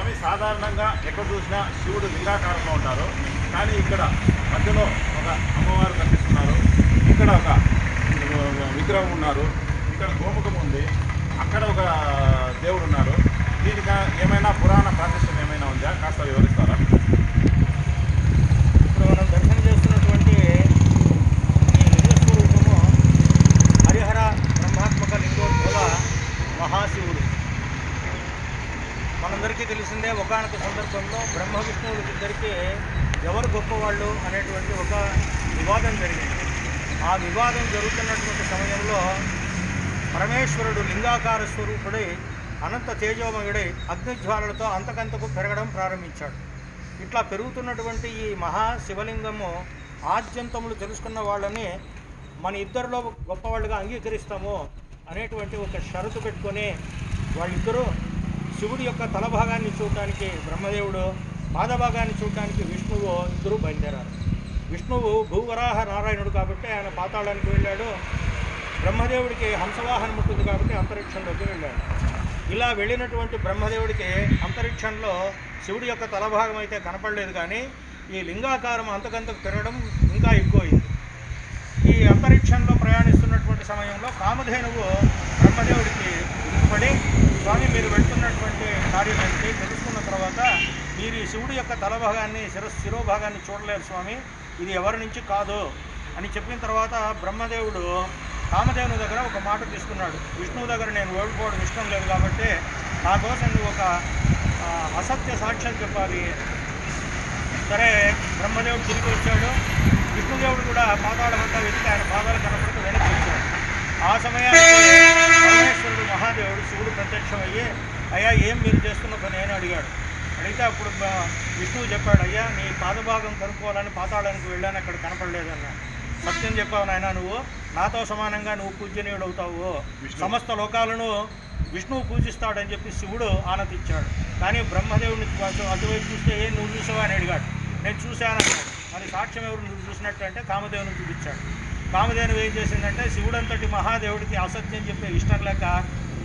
స్వామి సాధారణంగా ఎక్కడ చూసినా శివుడు లింగాకారంలో ఉంటారు. కానీ ఇక్కడ మధ్యలో ఒక అమ్మవారు కనిపిస్తున్నారు, ఇక్కడ ఒక విగ్రహం ఉన్నారు, ఇక్కడ గోముఖం ఉంది, అక్కడ ఒక దేవుడు ఉన్నారు. దీనికి ఏమైనా పురాణ ప్రాశస్త్యం ఏమైనా ఉందా? కాస్త వివరిస్తారా? ఇప్పుడు మనం దర్శనం చేస్తున్నటువంటి ఈ లింగస్వరూపము హరిహర బ్రహ్మాత్మక లింగోద్భవ మహాశివుడు. మనందరికీ తెలిసిందే, ఒకానొక సందర్భంలో బ్రహ్మ విష్ణువులకి ఇద్దరికి ఎవరు గొప్పవాళ్ళు అనేటువంటి ఒక వివాదం జరిగింది. ఆ వివాదం జరుగుతున్నటువంటి సమయంలో పరమేశ్వరుడు లింగాకార స్వరూపుడై అనంత తేజోమయుడై అగ్నిజ్వాలలతో అంతకంతకు పెరగడం ప్రారంభించాడు. ఇట్లా పెరుగుతున్నటువంటి ఈ మహా శివలింగము ఆద్యంతములు తెలుసుకున్న వాళ్ళని మన ఇద్దరిలో గొప్పవాళ్ళుగా అంగీకరిస్తాము అనేటువంటి ఒక షరతు పెట్టుకొని వాళ్ళిద్దరూ శివుడి యొక్క తల భాగాన్ని చూడటానికి బ్రహ్మదేవుడు, పాదభాగాన్ని చూడటానికి విష్ణువు ఇద్దరూ బయలుదేరారు. విష్ణువు భూవరాహ నారాయణుడు కాబట్టి ఆయన పాతాళానికి వెళ్ళాడు. బ్రహ్మదేవుడికి హంసవాహనం ఉంటుంది కాబట్టి అంతరిక్షంలోకి వెళ్ళాడు. ఇలా వెళ్ళినటువంటి బ్రహ్మదేవుడికి అంతరిక్షంలో శివుడి యొక్క తలభాగం అయితే కనపడలేదు, కానీ ఈ లింగాకారం అంతకంతకు పెరగడం ఇంకా ఎక్కువైంది. ఈ అంతరిక్షంలో ప్రయాణిస్తున్నటువంటి సమయంలో కామధేనువు బ్రహ్మదేవుడికి ఉరిపడి, స్వామి మీరు వెళ్తున్నటువంటి కార్యం ఏంటి తెలుసుకున్న తర్వాత మీరు ఈ శివుడి యొక్క తలభాగాన్ని శిరోభాగాన్ని చూడలేరు స్వామి, ఇది ఎవరి నుంచి కాదు అని చెప్పిన తర్వాత బ్రహ్మదేవుడు కామధేను దగ్గర ఒక మాట తీసుకున్నాడు. విష్ణువు దగ్గర నేను ఓడిపోవడం ఇష్టం లేదు కాబట్టి నా కోసం నువ్వు ఒక అసత్య సాక్ష్యం చెప్పాలి. సరే, బ్రహ్మదేవుడు తిరిగి వచ్చాడు. విష్ణుదేవుడు కూడా పాదాలమంతా వెతికి ఆయన పాదాలు కనపడుతూ వెనక్కి వచ్చాడు. ఆ సమయానికి పరమేశ్వరుడు మహాదేవుడు శివుడు ప్రత్యక్షమయ్యి, అయ్యా ఏం మీరు చేస్తున్న పని అని అడిగాడు. అడిగితే అప్పుడు విష్ణువు చెప్పాడు, అయ్యా నీ పాదభాగం కనుక్కోవాలని పాతాళానికి వెళ్ళాను, అక్కడ కనపడలేదన్నాడు. సత్యం చెప్పావు నాయన, నువ్వు నాతో సమానంగా నువ్వు పూజనీయుడు అవుతావు, సమస్త లోకాలను విష్ణువు పూజిస్తాడని చెప్పి శివుడు ఆనందించాడు. కానీ బ్రహ్మదేవుడిని అటువైపు చూస్తే ఏం నువ్వు చూసావా అని అడిగాడు. నేను చూశానన్నాడు. మరి సాక్ష్యం ఎవరు నువ్వు చూసినట్టు అంటే కామధేవుని చూపించాడు. కామధేను ఏం చేసిందంటే శివుడంతటి మహాదేవుడికి అసత్యం చెప్పే ఇష్టం లేక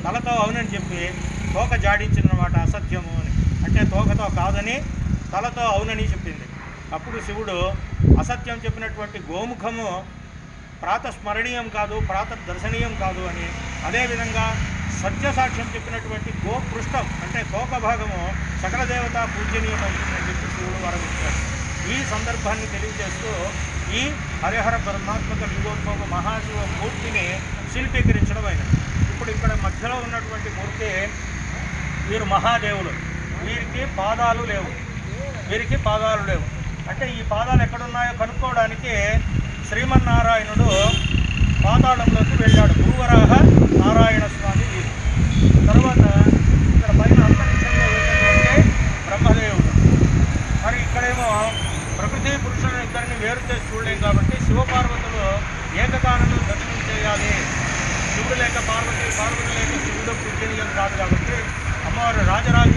తలతో అవునని చెప్పి తోక జాడించిందన్నమాట. అసత్యము అని అంటే తోకతో కాదని తలతో అవునని చెప్పింది. అప్పుడు శివుడు అసత్యం చెప్పినటువంటి గోముఖము ప్రాతస్మరణీయం కాదు, ప్రాతదర్శనీయం కాదు అని, అదేవిధంగా సత్యసాక్ష్యం చెప్పినటువంటి గోపృష్టం అంటే తోక భాగము సకల దేవత పూజనీయం అవుతుందని చెప్పి శివుడు వరమిచ్చాడు. ఈ సందర్భాన్ని తెలియజేస్తూ ఈ హరిహర బ్రహ్మాత్మక లింగోద్భవ మహాశివ మూర్తిని శిల్పీకరించడం అయినది. ఇప్పుడు ఇక్కడ మధ్యలో ఉన్నటువంటి మూర్తి వీరు మహాదేవులు, వీరికి పాదాలు లేవు, అంటే ఈ పాదాలు ఎక్కడున్నాయో కనుక్కోవడానికి శ్రీమన్నారాయణుడు పాతాళంలోకి వెళ్ళాడు. భూవరాహ నారాయణ స్వామి వీరు. తర్వాత ఇక్కడ పైన అంతరిక్షంలో వెళ్ళినటువంటి బ్రహ్మదేవుడు. మరి ఇక్కడేమో ప్రకృతి పురుషులను ఇద్దరిని వేరు చేసి చూడలేం కాబట్టి శివపార్వతులు ఏకకాలంలో దర్శనం చేయాలి. శివుడు లేక పార్వతి, పార్వతి లేక శివుడు పూజనీయం కాదు కాబట్టి అమ్మవారు రాజరాజ